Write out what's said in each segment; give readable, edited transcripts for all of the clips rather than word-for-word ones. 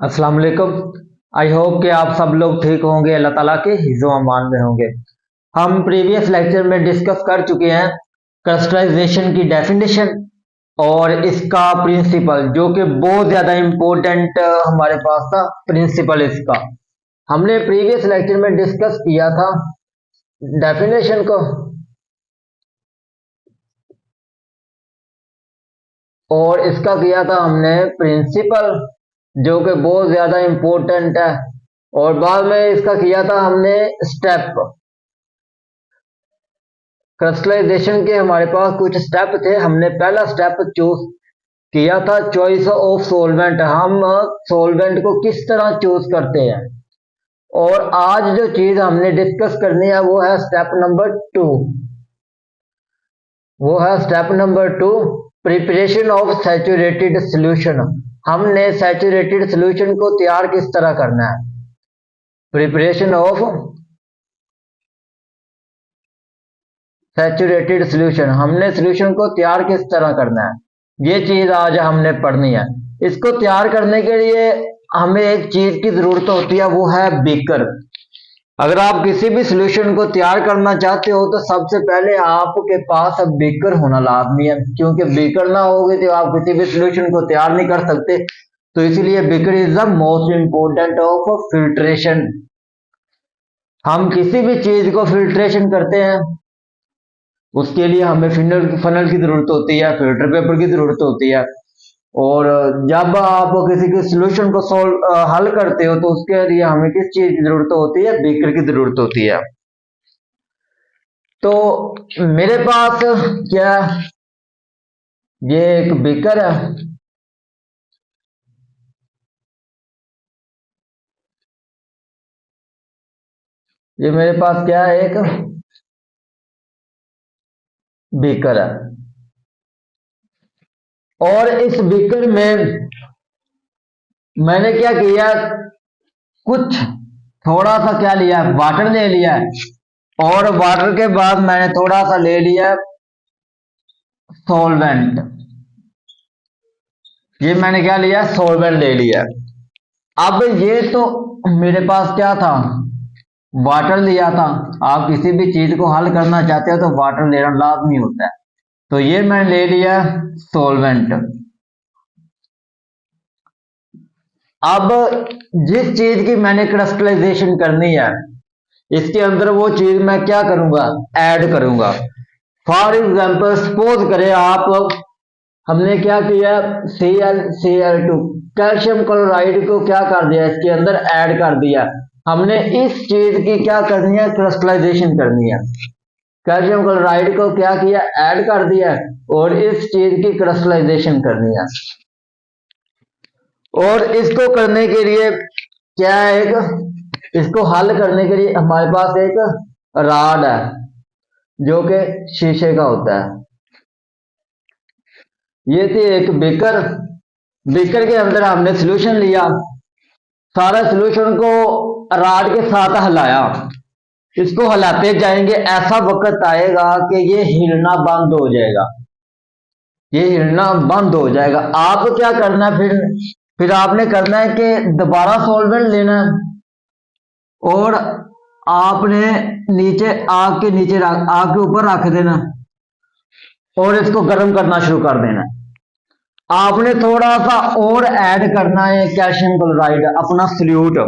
अस्सलाम वालेकुम। I hope कि आप सब लोग ठीक होंगे, अल्लाह ताला के हिफ्ज़ अमान में होंगे। हम प्रीवियस लेक्चर में डिस्कस कर चुके हैं क्लस्टराइजेशन की डेफिनेशन और इसका प्रिंसिपल, जो कि बहुत ज़्यादा इम्पोर्टेंट हमारे पास था। प्रिंसिपल इसका हमने प्रीवियस लेक्चर में डिस्कस किया था डेफिनेशन को, और इसका किया था हमने प्रिंसिपल, जो कि बहुत ज़्यादा इम्पोर्टेंट है। और बाद में इसका किया था हमने स्टेप। क्रिस्टलाइजेशन के हमारे पास कुछ स्टेप थे। हमने पहला स्टेप चूज किया था चॉइस ऑफ सोलवेंट। हम सोलवेंट को किस तरह चूज करते हैं। और आज जो चीज हमने डिस्कस करनी है वो है स्टेप नंबर 2। वो है step number 2, preparation of saturated solution. हमने सैचुरेटेड सोल्यूशन को तैयार किस तरह करना है। प्रिपरेशन ऑफ सैचुरेटेड सोल्यूशन, हमने सोल्यूशन को तैयार किस तरह करना है, ये चीज आज हमने पढ़नी है। इसको तैयार करने के लिए हमें एक चीज की जरूरत होती है, वो है बीकर। अगर आप किसी भी सोल्यूशन को तैयार करना चाहते हो तो सबसे पहले आपके पास अब बीकर होना लाजमी है, क्योंकि बीकर ना होगे तो आप किसी भी सोल्यूशन को तैयार नहीं कर सकते। तो इसीलिए beaker is the most important of filtration. हम किसी भी चीज को फिल्ट्रेशन करते हैं, उसके लिए हमें फनल की जरूरत होती है, फिल्टर पेपर की जरूरत होती है। और जब आप किसी के सॉल्यूशन को हल करते हो तो उसके लिए हमें किस चीज की जरूरत होती है, बीकर की जरूरत होती है। तो मेरे पास क्या, ये एक बीकर है। ये मेरे पास क्या है, एक बीकर है। और इस बीकर में मैंने क्या किया, कुछ थोड़ा सा क्या लिया, वाटर ले लिया है। और वाटर के बाद मैंने थोड़ा सा ले लिया सॉल्वेंट। ये मैंने क्या लिया, सॉल्वेंट ले लिया। अब ये तो मेरे पास क्या था, वाटर लिया था। आप किसी भी चीज को हल करना चाहते हो तो वाटर लेना लाजमी होता है। तो ये मैंने ले लिया सॉल्वेंट। अब जिस चीज की मैंने क्रिस्टलाइजेशन करनी है, इसके अंदर वो चीज मैं क्या करूंगा, ऐड करूंगा। फॉर एग्जाम्पल सपोज करें आप, हमने क्या किया, Cl2 कैल्शियम क्लोराइड को क्या कर दिया, इसके अंदर ऐड कर दिया। हमने इस चीज की क्या करनी है, क्रिस्टलाइजेशन करनी है। कैल्शियम क्लोराइड को क्या किया, ऐड कर दिया, और इस चीज की क्रिस्टलाइजेशन करनी है। और इसको करने के लिए क्या है, एक इसको हल करने के लिए हमारे पास एक राड है, जो कि शीशे का होता है। ये थी एक बीकर। बीकर के अंदर हमने सॉल्यूशन लिया, सारा सॉल्यूशन को राड के साथ हिलाया। इसको हिलाते जाएंगे, ऐसा वक्त आएगा कि ये हिलना बंद हो जाएगा। ये हिलना बंद हो जाएगा। आप क्या करना है, फिर आपने करना है कि दोबारा सॉल्वेंट लेना है, और आपने नीचे आग के नीचे आग के ऊपर रख देना, और इसको गर्म करना शुरू कर देना। आपने थोड़ा सा और ऐड करना है कैल्शियम क्लोराइड, अपना सल्यूट।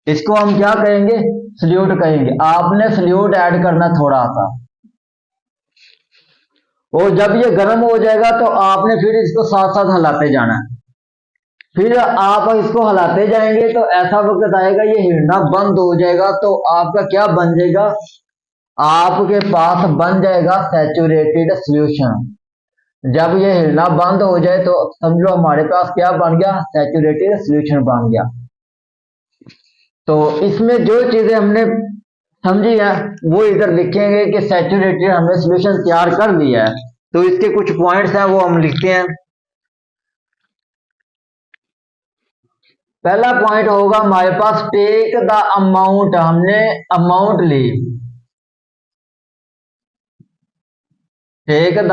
इसको हम क्या कहेंगे, सल्यूट कहेंगे। आपने सल्यूट ऐड करना थोड़ा सा, और जब ये गर्म हो जाएगा तो आपने फिर इसको साथ साथ हिलाते जाना है। फिर आप इसको हिलाते जाएंगे तो ऐसा वक्त आएगा ये हिलना बंद हो जाएगा। तो आपका क्या बन जाएगा, आपके पास बन जाएगा सैचुरेटेड सॉल्यूशन। जब ये हिलना बंद हो जाए तो समझो हमारे पास क्या बन गया, सैचुरेटेड सॉल्यूशन बन गया। तो इसमें जो चीजें हमने समझी है वो इधर लिखेंगे कि सैचुरेटेड हमने सॉल्यूशन तैयार कर लिया है। तो इसके कुछ पॉइंट्स हैं वो हम लिखते हैं। पहला पॉइंट होगा हमारे पास टेक द अमाउंट। हमने अमाउंट ली, take the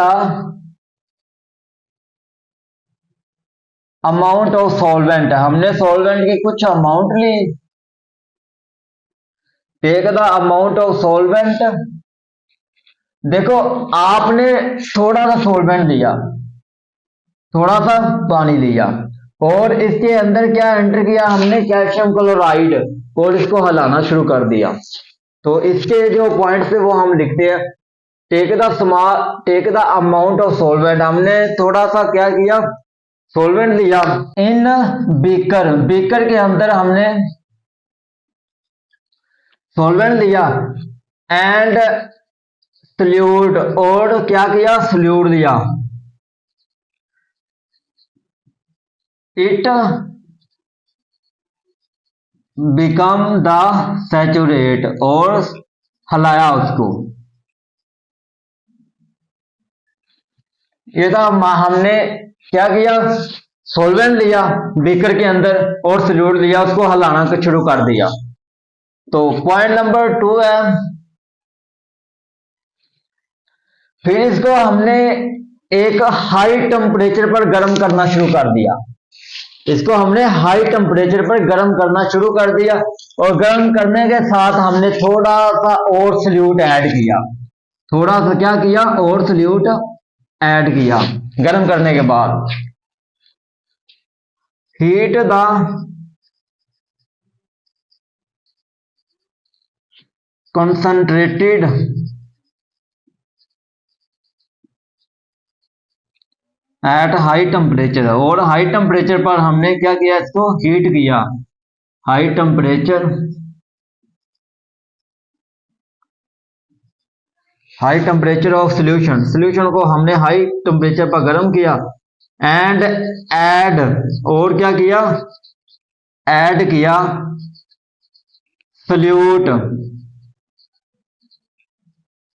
amount of solvent, हमने सॉल्वेंट की कुछ अमाउंट ली, take the amount of solvent. देखो आपने थोड़ा सा सॉल्वेंट लिया, थोड़ा सा पानी लिया और इसके अंदर क्या एंटर किया हमने, कैल्शियम क्लोराइड, और इसको हलाना शुरू कर दिया। तो इसके जो पॉइंट्स है वो हम लिखते हैं, take the amount of solvent, हमने थोड़ा सा क्या किया, सॉल्वेंट लिया इन बीकर, बीकर के अंदर हमने सॉल्वेंट लिया एंड सल्यूट, और क्या किया, सल्यूट दिया, इट बिकम द सैचुरेट, और हलाया उसको। ये था हमने क्या किया, सॉल्वेंट लिया बीकर के अंदर और सल्यूट लिया, उसको हलाना शुरू कर दिया। तो पॉइंट नंबर 2 है, फिर इसको हमने एक हाई टेम्परेचर पर गर्म करना शुरू कर दिया, इसको हमने हाई टेम्परेचर पर गर्म करना शुरू कर दिया, और गर्म करने के साथ हमने थोड़ा सा और सल्यूट ऐड किया, थोड़ा सा क्या किया, और सल्यूट ऐड किया गर्म करने के बाद। Heat the concentrated at high temperature, और हाई टेम्परेचर पर हमने क्या किया, इसको हीट किया, high temperature, high temperature of solution, solution को हमने हाई टेम्परेचर पर गर्म किया एंड ऐड, और क्या किया, ऐड किया solute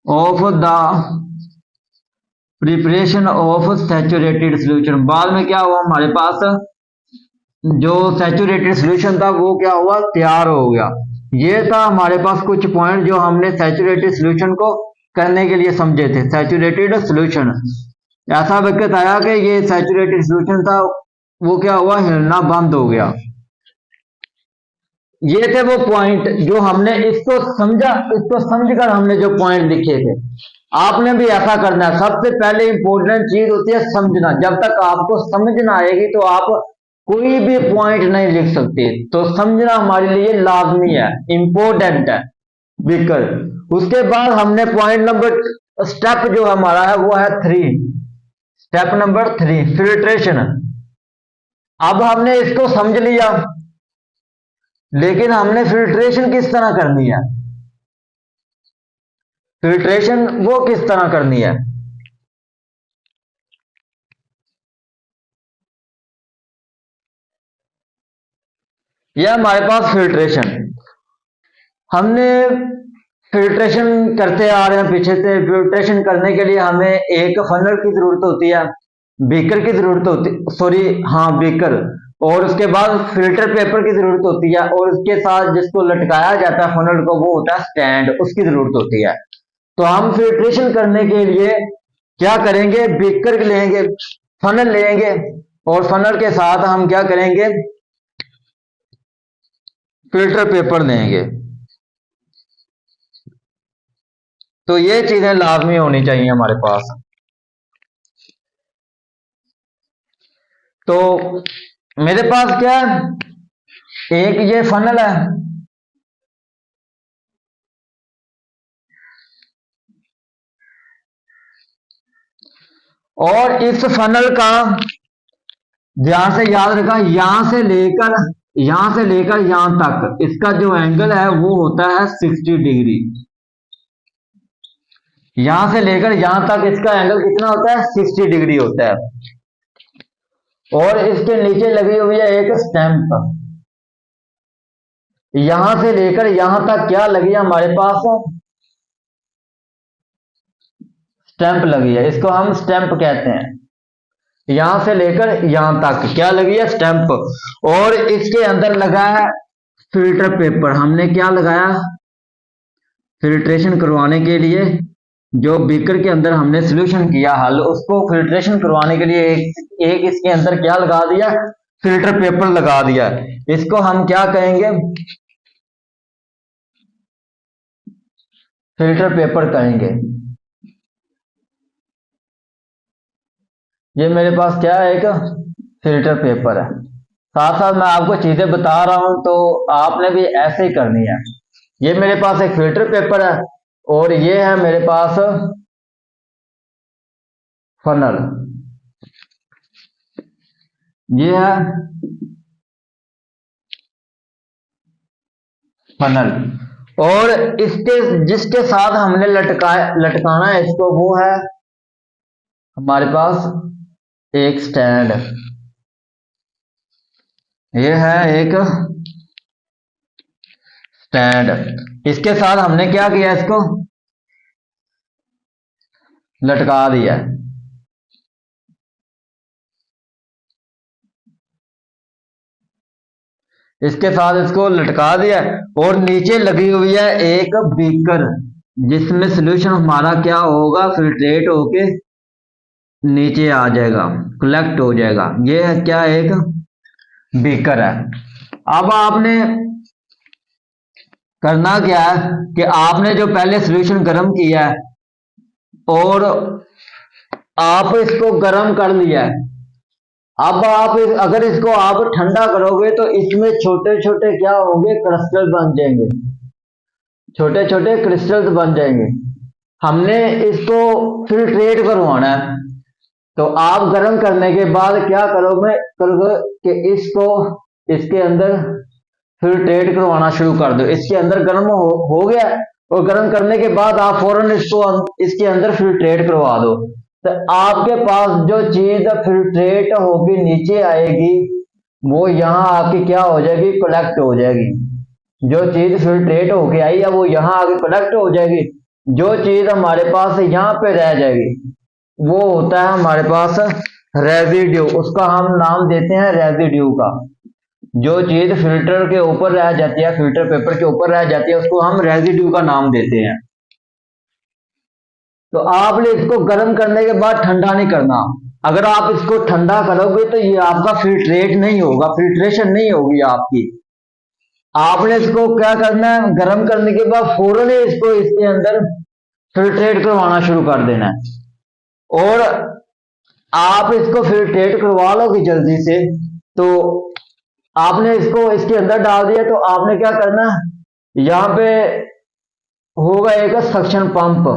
of the preparation of saturated solution. बाद में क्या हुआ, हमारे पास जो सैचुरेटेड सॉल्यूशन था वो क्या हुआ, तैयार हो गया। ये था हमारे पास कुछ पॉइंट जो हमने सैचुरेटेड सॉल्यूशन को करने के लिए समझे थे। सैचुरेटेड सॉल्यूशन, ऐसा वक्त आया कि ये सैचुरेटेड सॉल्यूशन था वो क्या हुआ, हिलना बंद हो गया। ये थे वो पॉइंट जो हमने इसको समझा, इसको समझकर हमने जो पॉइंट लिखे थे। आपने भी ऐसा करना है। सबसे पहले इंपॉर्टेंट चीज होती है समझना। जब तक आपको समझ ना आएगी तो आप कोई भी पॉइंट नहीं लिख सकते। तो समझना हमारे लिए लाजमी है, इंपॉर्टेंट है बिल्कुल। उसके बाद हमने पॉइंट नंबर, स्टेप जो हमारा है वो है 3, स्टेप नंबर 3 फिल्ट्रेशन। अब हमने इसको समझ लिया, लेकिन हमने फिल्ट्रेशन किस तरह करनी है, फिल्ट्रेशन वो किस तरह करनी है। यह हमारे पास फिल्ट्रेशन, हमने फिल्ट्रेशन करते आ रहे हैं पीछे से। फिल्ट्रेशन करने के लिए हमें एक फनल की जरूरत होती है, बीकर की जरूरत होती, सॉरी हाँ बीकर, और उसके बाद फिल्टर पेपर की जरूरत होती है, और उसके साथ जिसको लटकाया जाता है फनल को वो होता है स्टैंड, उसकी जरूरत होती है। तो हम फिल्ट्रेशन करने के लिए क्या करेंगे, बीकर लेंगे, फनल लेंगे, और फनल के साथ हम क्या करेंगे, फिल्टर पेपर लेंगे। तो ये चीजें लाजमी होनी चाहिए हमारे पास। तो मेरे पास क्या है, एक ये फनल है, और इस फनल का ध्यान से याद रखा, यहां से लेकर यहां तक इसका जो एंगल है वो होता है 60 डिग्री। यहां से लेकर यहां तक इसका एंगल कितना होता है, 60 डिग्री होता है। और इसके नीचे लगी हुई है एक स्टैंप, यहां से लेकर यहां तक क्या लगी है हमारे पास, स्टैंप लगी है, इसको हम स्टैंप कहते हैं। यहां से लेकर यहां तक क्या लगी है, स्टैंप। और इसके अंदर लगा है फिल्टर पेपर। हमने क्या लगाया, फिल्ट्रेशन करवाने के लिए जो बीकर के अंदर हमने सोल्यूशन किया हल, उसको फिल्ट्रेशन करवाने के लिए एक इसके अंदर क्या लगा दिया, फिल्टर पेपर लगा दिया, इसको हम क्या कहेंगे, फिल्टर पेपर कहेंगे। ये मेरे पास क्या है, एक फिल्टर पेपर है। साथ साथ मैं आपको चीजें बता रहा हूं तो आपने भी ऐसे ही करनी है। ये मेरे पास एक फिल्टर पेपर है और ये है मेरे पास फनल, ये है फनल। और इसके जिसके साथ हमने लटकाना है इसको, वो है हमारे पास एक स्टैंड। ये है एक स्टैंड, इसके साथ हमने क्या किया, इसको लटका दिया। इसके साथ इसको लटका दिया और नीचे लगी हुई है एक बीकर, जिसमें सोल्यूशन हमारा क्या होगा, फिल्ट्रेट होके नीचे आ जाएगा, कलेक्ट हो जाएगा। ये है क्या, एक बीकर है। अब आपने करना क्या है कि आपने जो पहले सोल्यूशन गर्म किया है और आप इसको गर्म कर लिया है, अब आप अगर इसको आप ठंडा करोगे तो इसमें छोटे छोटे क्या होंगे, क्रिस्टल बन जाएंगे, छोटे छोटे क्रिस्टल्स बन जाएंगे। हमने इसको फिल्ट्रेट करवाना है, तो आप गर्म करने के बाद क्या करोगे कि इसको इसके अंदर फिल्ट्रेट करवाना शुरू कर दो। इसके अंदर गर्म हो गया और गर्म करने के बाद आप फौरन इसको इसके अंदर फिल्ट्रेट करवा दो, तो आपके पास जो चीज फिल्ट्रेट होकर नीचे आएगी वो यहाँ आके क्या हो जाएगी, कलेक्ट हो जाएगी। जो चीज फिल्ट्रेट होके आई है वो यहाँ आके कलेक्ट हो जाएगी। जो चीज हमारे पास यहाँ पे रह जाएगी वो होता है हमारे पास रेजिड्यू, उसका हम नाम देते हैं रेजिड्यू का। जो चीज फिल्टर के ऊपर रह जाती है, फिल्टर पेपर के ऊपर रह जाती है, उसको हम रेजिड्यू का नाम देते हैं। तो आपने इसको गर्म करने के बाद ठंडा नहीं करना। अगर आप इसको ठंडा करोगे तो ये आपका फिल्ट्रेट नहीं होगा, फिल्ट्रेशन नहीं होगी आपकी। आपने इसको क्या करना है, गर्म करने के बाद फौरन इसको इसके अंदर फिल्ट्रेट करवाना शुरू कर देना है। और आप इसको फिल्ट्रेट करवा लोगे जल्दी से, तो आपने इसको इसके अंदर डाल दिया, तो आपने क्या करना है, यहाँ पे होगा एक सक्शन पंप,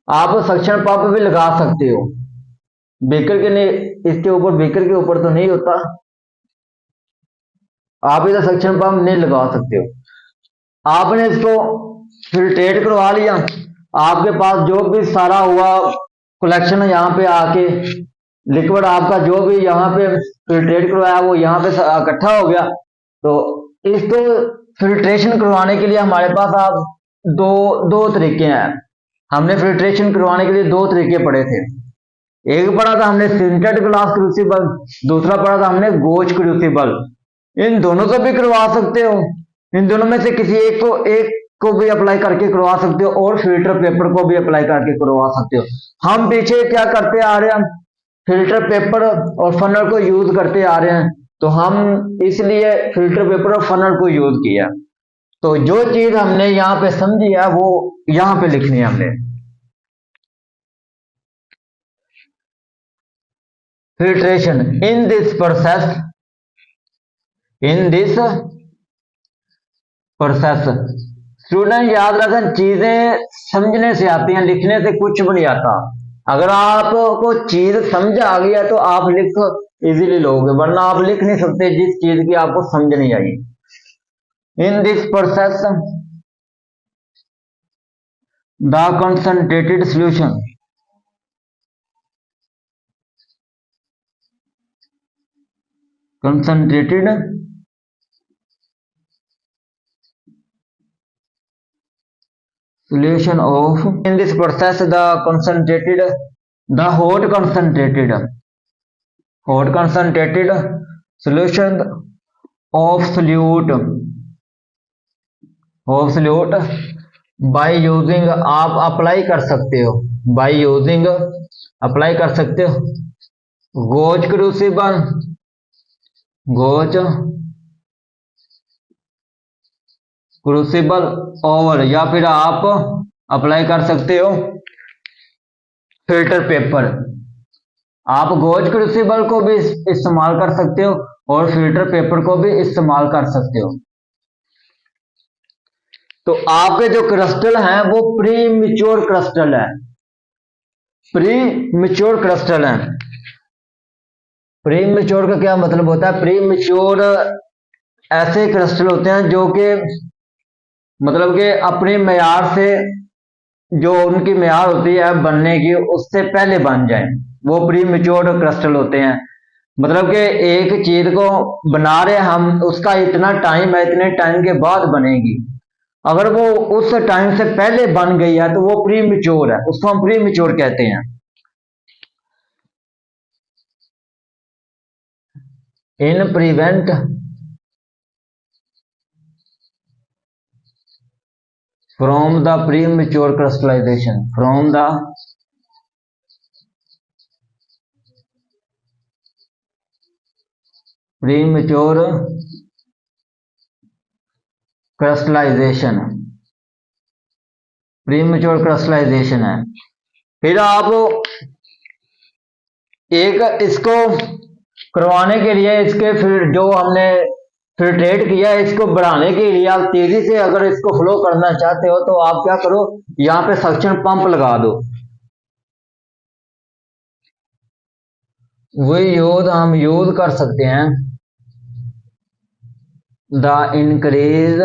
आप सक्शन पंप भी लगा सकते हो। बेकर के नहीं, इसके ऊपर बेकर के ऊपर तो नहीं होता, आप इधर सक्शन पंप नहीं लगा सकते हो। आपने इसको फिल्ट्रेट करवा लिया, आपके पास जो भी सारा हुआ कलेक्शन यहाँ पे आके लिक्विड आपका जो भी यहाँ पे फिल्ट्रेट करवाया वो यहाँ पे इकट्ठा हो गया। तो इसको फिल्ट्रेशन करवाने के लिए हमारे पास आप दो तरीके हैं। हमने फिल्ट्रेशन करवाने के लिए दो तरीके पढ़े थे। एक पढ़ा था हमने सिंटेड ग्लास क्रूसिबल, दूसरा पढ़ा था हमने गोज क्रूसिबल। इन दोनों को भी करवा सकते हो, इन दोनों में से किसी एक को भी अप्लाई करके करवा सकते हो और फिल्टर पेपर को भी अप्लाई करके करवा सकते हो। हम पीछे क्या करते आ रहे हैं, फिल्टर पेपर और फनल को यूज करते आ रहे हैं, तो हम इसलिए फिल्टर पेपर और फनल को यूज किया। तो जो चीज हमने यहाँ पे समझी है वो यहाँ पे लिखनी है हमने। Filtration in this process student याद रखें, चीजें समझने से आती हैं, लिखने से कुछ भी नहीं आता। अगर आपको चीज समझ आ गई है तो आप लिख इजीली लोगे, वरना आप लिख नहीं सकते जिस चीज की आपको समझ नहीं आई। In this process the concentrated solution solution of in this process the hot concentrated solution of solute by using आप अप्लाई कर सकते हो, by using अप्लाई कर सकते हो goes crucible goes crucible over, या फिर आप अप्लाई कर सकते हो फिल्टर पेपर। आप गोज क्रूसिबल को भी इस्तेमाल कर सकते हो और फिल्टर पेपर को भी इस्तेमाल कर सकते हो। तो आपके जो क्रिस्टल हैं वो प्री मिच्योर क्रिस्टल है, प्री मिच्योर क्रिस्टल है। प्री मिच्योर का क्या मतलब होता है? प्री मिच्योर ऐसे क्रिस्टल होते हैं जो कि मतलब कि अपने मेयार से, जो उनकी मेयार होती है बनने की, उससे पहले बन जाए, वो प्री मिच्योर क्रिस्टल होते हैं। मतलब कि एक चीज को बना रहे हम, उसका इतना टाइम है, इतने टाइम के बाद बनेगी। अगर वो उस टाइम से पहले बन गई है तो वो प्री मिच्योर है, उसको हम प्री मिच्योर कहते हैं। In prevent from the premature crystallization, from the premature crystallization, premature crystallization है। फिर आप एक इसको करवाने के लिए, इसके फिर जो हमने फिल्ट्रेट किया है, इसको बढ़ाने के लिए आप तेजी से अगर इसको फ्लो करना चाहते हो तो आप क्या करो, यहाँ पे सक्शन पंप लगा दो। वही यूज हम यूज कर सकते हैं the increase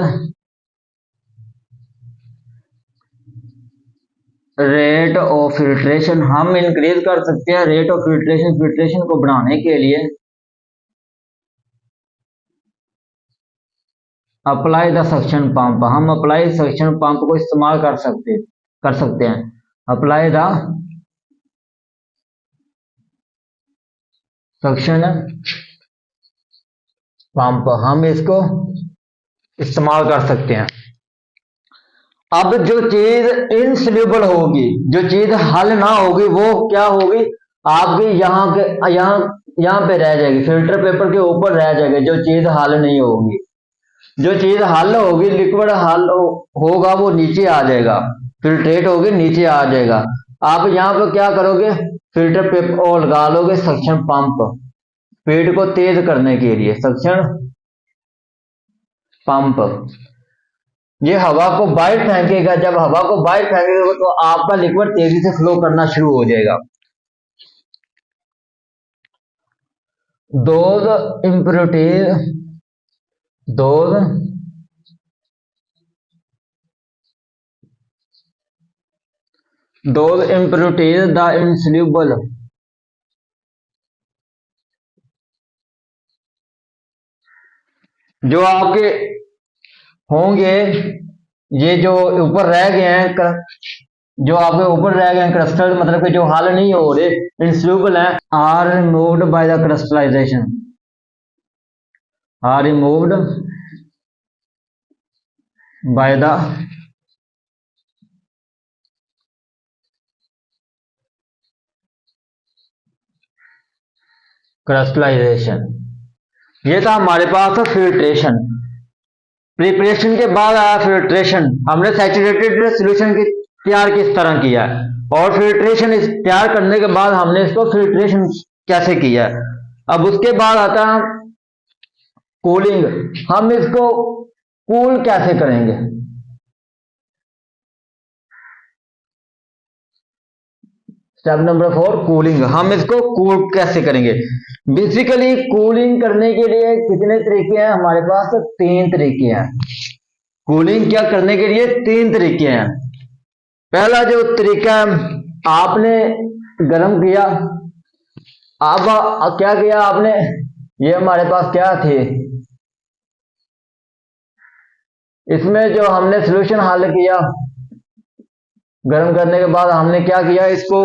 rate of filtration, हम इंक्रीज कर सकते हैं रेट ऑफ फिल्ट्रेशन, फिल्ट्रेशन को बढ़ाने के लिए। अप्लाई द सक्शन पंप, हम अप्लाई सक्शन पंप को इस्तेमाल कर सकते हैं। अप्लाई द सक्शन पंप, हम इसको इस्तेमाल कर सकते हैं। अब जो चीज इनसोल्यूबल होगी, जो चीज हल ना होगी, वो क्या होगी, आपकी यहाँ पे रह जाएगी, फिल्टर पेपर के ऊपर रह जाएगी। जो चीज हल नहीं होगी, जो चीज हल होगी, लिक्विड होगा, वो नीचे आ जाएगा, फिल्ट्रेट होगी नीचे आ जाएगा। आप यहाँ पे क्या करोगे, फिल्टर पेपर और लगा लोगे सक्शन पंप, स्पीड को तेज करने के लिए सक्शन पंप। ये हवा को बाहर फेंकेगा, जब हवा को बाहर फेंकेगा तो आपका लिक्विड तेजी से फ्लो करना शुरू हो जाएगा। Those impurities, those impurities the insoluble, जो आपके होंगे, ये जो ऊपर रह गए हैं, जो आपके ऊपर रह गए हैं क्रिस्टल, मतलब कि जो हल नहीं हो रहे, इनसोल्यूबल हैं, are removed by the crystallization, are removed by the crystallization. ये था हमारे पास फिल्ट्रेशन। प्रिपरेशन के बाद आया फिल्ट्रेशन। हमने सैचुरेटेड सॉल्यूशन की तैयार किस तरह किया है, और फिल्ट्रेशन तैयार करने के बाद हमने इसको फिल्ट्रेशन कैसे किया है। अब उसके बाद आता है कूलिंग, हम इसको कूल कैसे करेंगे। स्टेप नंबर 4, कूलिंग, हम इसको कूल कैसे करेंगे। बेसिकली कूलिंग करने के लिए कितने तरीके हैं हमारे पास? 3 तरीके हैं। कूलिंग क्या करने के लिए 3 तरीके हैं। पहला जो तरीका आपने गर्म किया, अब क्या किया आपने, ये हमारे पास क्या थे, इसमें जो हमने सॉल्यूशन हल किया, गर्म करने के बाद हमने क्या किया, इसको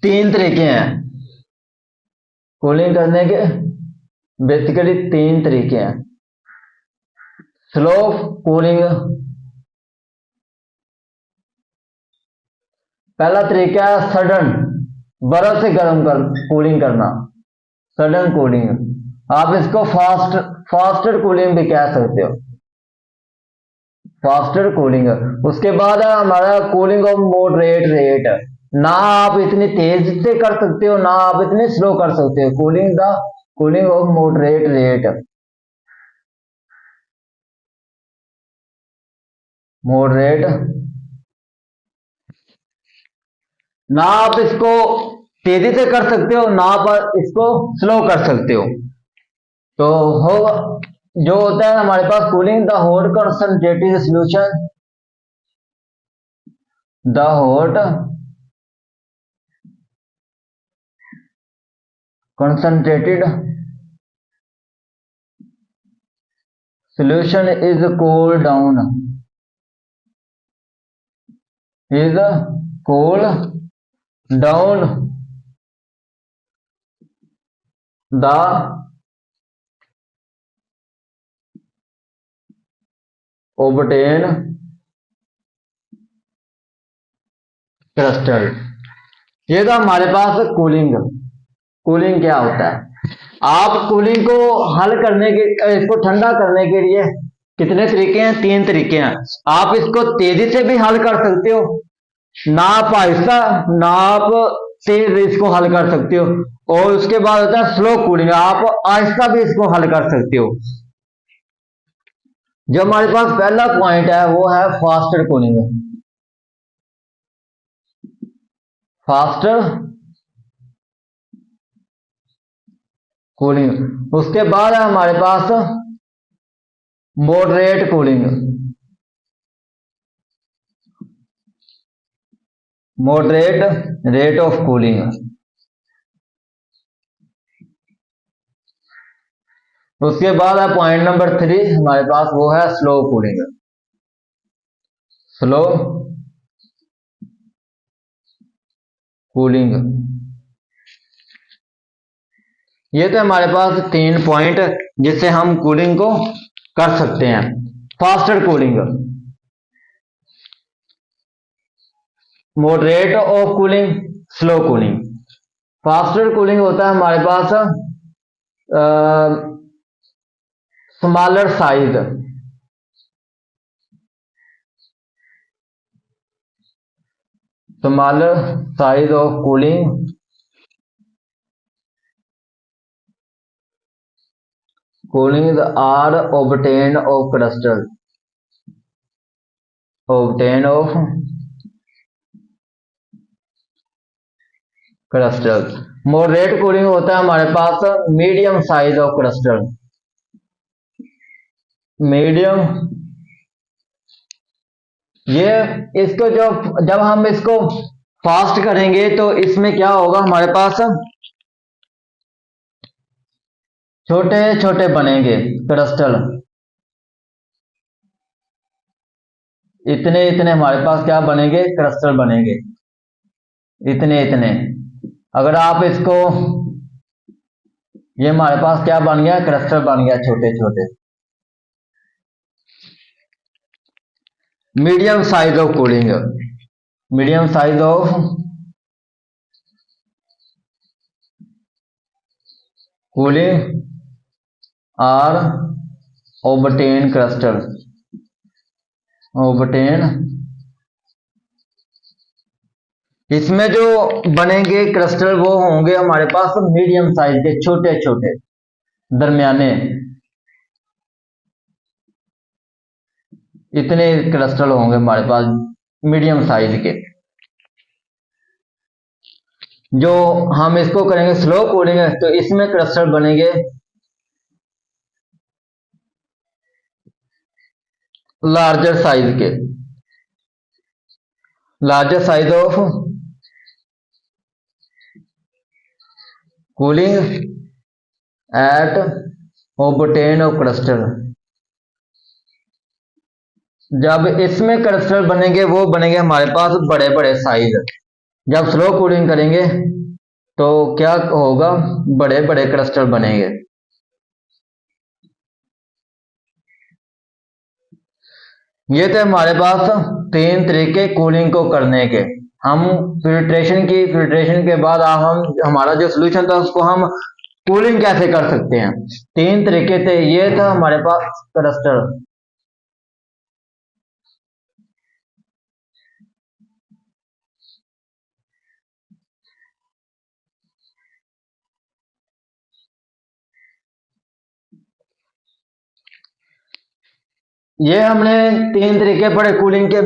3 तरीके हैं कूलिंग करने के, बेसिकली 3 तरीके हैं। स्लो कूलिंग, पहला तरीका है सडन, बर्फ से गर्म कूलिंग करना, सडन कूलिंग, आप इसको फास्टर कूलिंग भी कह सकते हो, फास्टर कूलिंग। उसके बाद है हमारा कूलिंग ऑफ मॉडरेट रेट, ना आप इतनी तेज से कर सकते हो ना आप इतने स्लो कर सकते हो, cooling of moderate rate, moderate, ना आप इसको तेजी से कर सकते हो ना आप इसको स्लो कर सकते हो। तो होगा जो होता है हमारे पास cooling the hot concentrated solution, the hot concentrated solution is cooled down, is cool down the obtain crystal। ये तो हमारे पास कूलिंग, कूलिंग क्या होता है, आप कूलिंग को हल करने के, इसको ठंडा करने के लिए कितने तरीके हैं, 3 तरीके हैं। आप इसको तेजी से भी हल कर सकते हो, ना आप आहिस्ता ना आप तेज इसको हल कर सकते हो, और उसके बाद होता है स्लो कूलिंग, आप आहिस्ता भी इसको हल कर सकते हो। जो हमारे पास पहला पॉइंट है वो है फास्टर कूलिंग, फास्टर कूलिंग। उसके बाद है हमारे पास moderate cooling, moderate rate of cooling. उसके बाद है पॉइंट नंबर 3 हमारे पास वो है स्लो कूलिंग, स्लो कूलिंग। ये तो हमारे पास 3 पॉइंट जिससे हम कूलिंग को कर सकते हैं। Faster cooling, moderate of cooling, slow cooling. Faster cooling होता है हमारे पास smaller size, smaller size of cooling, cooling are obtain of crystal, obtain of crystal. Moderate cooling होता है हमारे पास medium size of crystal, medium. ये इसको जब हम इसको फास्ट करेंगे तो इसमें क्या होगा, हमारे पास छोटे छोटे बनेंगे क्रिस्टल, इतने इतने हमारे पास क्या बनेंगे, क्रिस्टल बनेंगे, इतने इतने। अगर आप इसको, ये हमारे पास क्या बन गया, क्रिस्टल बन गया छोटे छोटे। Medium size of cooling, medium size of cooling are obtain crystal, obtain. इसमें जो बनेंगे क्रिस्टल वो होंगे हमारे पास मीडियम साइज के, छोटे छोटे दरमियाने, इतने क्रिस्टल होंगे हमारे पास मीडियम साइज के। जो हम इसको करेंगे स्लो कूलिंग तो इसमें क्रिस्टल बनेंगे लार्जर साइज के, larger size of cooling at obtain of crystal. जब इसमें क्रिस्टल बनेंगे वो बनेंगे हमारे पास बड़े बड़े साइज। जब स्लो कूलिंग करेंगे तो क्या होगा, बड़े बड़े क्रिस्टल बनेंगे। ये थे हमारे पास 3 तरीके कूलिंग को करने के। हम फिल्ट्रेशन के बाद हम हमारा जो सोल्यूशन था उसको हम कूलिंग कैसे कर सकते हैं। तीन तरीके थे। ये था हमारे पास क्लस्टर। ये हमने तीन तरीके पढ़े कूलिंग के।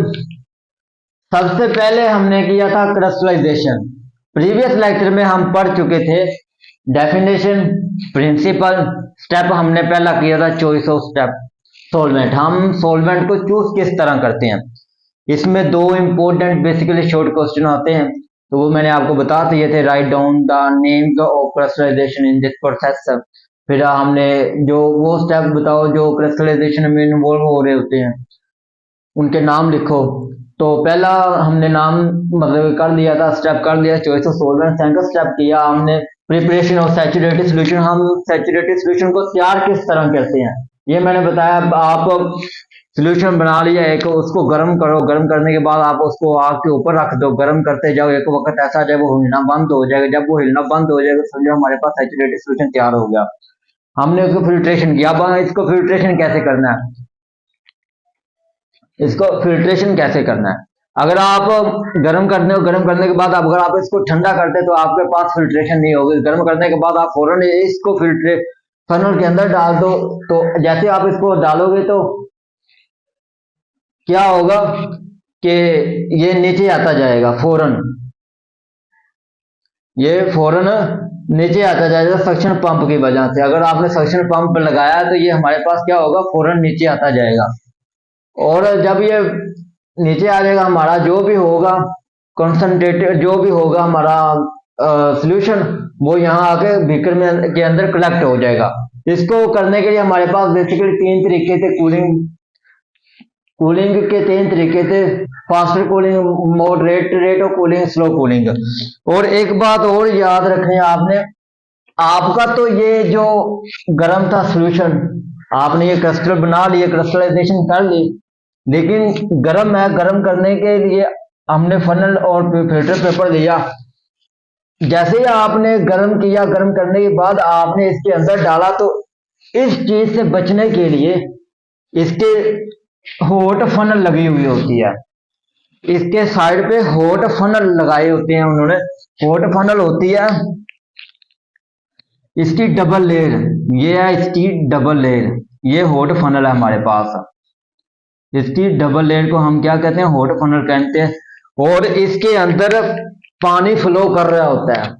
सबसे पहले हमने किया था क्रिस्टलाइजेशन। प्रीवियस लेक्चर में हम पढ़ चुके थे डेफिनेशन, प्रिंसिपल, स्टेप हमने पहला किया था चॉइस ऑफ स्टेप, सॉल्वेंट। हम सॉल्वेंट को चूज किस तरह करते हैं। इसमें दो इंपॉर्टेंट बेसिकली शॉर्ट क्वेश्चन आते हैं, तो वो मैंने आपको बता दिए थे। Write down the name of crystallization in this process. फिर हमने जो वो स्टेप बताओ जो क्रिस्टलाइजेशन में इन्वॉल्व हो रहे होते हैं, उनके नाम लिखो। तो पहला हमने नाम मतलब कर लिया था, स्टेप कर लिया choice of solvent. Second step किया हमने प्रिपरेशन ऑफ सैचुरेटेड सॉल्यूशन। हम सैचुरेटेड सॉल्यूशन को तैयार किस तरह करते हैं ये मैंने बताया। आप सॉल्यूशन बना लिया एक, उसको गर्म करो, गर्म करने के बाद आप उसको आग के ऊपर रख दो, गर्म करते जाओ, एक वक्त ऐसा आ जाए वो हिलना बंद हो जाएगा। जब वो हिलना बंद हो जाएगा समझो हमारे पास सैचुरेटेड सॉल्यूशन तैयार हो गया। हमने उसको फिल्ट्रेशन किया। अब इसको फिल्ट्रेशन कैसे करना है, इसको फिल्ट्रेशन कैसे करना है। अगर आप गर्म करते हो, गर्म करने के बाद अगर आप इसको ठंडा करते तो आपके पास फिल्ट्रेशन नहीं होगी। गर्म करने के बाद आप फौरन इसको फिल्ट्रे फनल के अंदर डाल दो। तो जैसे आप इसको डालोगे तो क्या होगा कि ये नीचे आता जाएगा फौरन, ये फौरन नीचे आता जाएगा सक्शन पंप की वजह से। अगर आपने सक्शन पंप लगाया तो ये हमारे पास क्या होगा, फौरन नीचे आता जाएगा। और जब ये नीचे आ जाएगा हमारा जो भी होगा कॉन्सेंट्रेटेड, जो भी होगा हमारा सॉल्यूशन, वो यहाँ आके बीकर में के अंदर कलेक्ट हो जाएगा। इसको करने के लिए हमारे पास बेसिकली तीन तरीके थे कूलिंग के तीन तरीके थे। Faster cooling, moderate rate of cooling, slow cooling. और एक बात और याद रखनी है आपने, आपका तो ये जो गर्म था सॉल्यूशन, आपने ये क्रिस्टल बना लिए, क्रिस्टलाइजेशन कर ली, लेकिन गर्म है। गर्म करने के लिए हमने फनल और फिल्टर पेपर लिया। जैसे ही आपने गर्म किया, गर्म करने के बाद आपने इसके अंदर डाला, तो इस चीज से बचने के लिए इसके हॉट फनल लगी हुई होती है। इसके साइड पे हॉट फनल लगाए होते हैं उन्होंने। हॉट फनल होती है इसकी डबल लेयर, ये है इसकी डबल लेयर, ये हॉट फनल है हमारे पास। इसकी डबल लेयर को हम क्या कहते हैं, हॉट फनल कहते हैं। और इसके अंदर पानी फ्लो कर रहा होता है।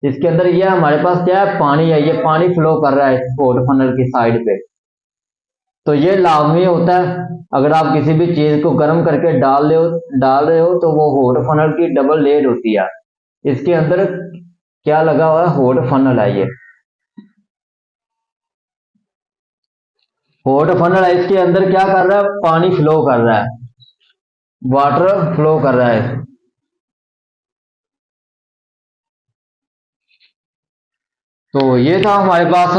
इसके अंदर ये हमारे पास क्या है, पानी है। ये पानी फ्लो कर रहा है हॉट फनल की साइड पे। तो ये लाजमी होता है, अगर आप किसी भी चीज को गर्म करके डाल रहे हो तो वो हॉट फनल की डबल लेयर होती है। इसके अंदर क्या लगा हुआ है, हॉट फनल है। ये हॉट फनल है, इसके अंदर क्या कर रहा है, पानी फ्लो कर रहा है, वाटर फ्लो कर रहा है। तो ये था हमारे पास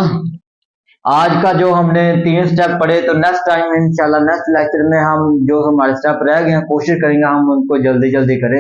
आज का जो हमने तीन स्टेप पढ़े। तो नेक्स्ट टाइम इंशाल्लाह नेक्स्ट लेक्चर में हम जो हमारे स्टेप रह गए हैं कोशिश करेंगे हम उनको जल्दी जल्दी करें।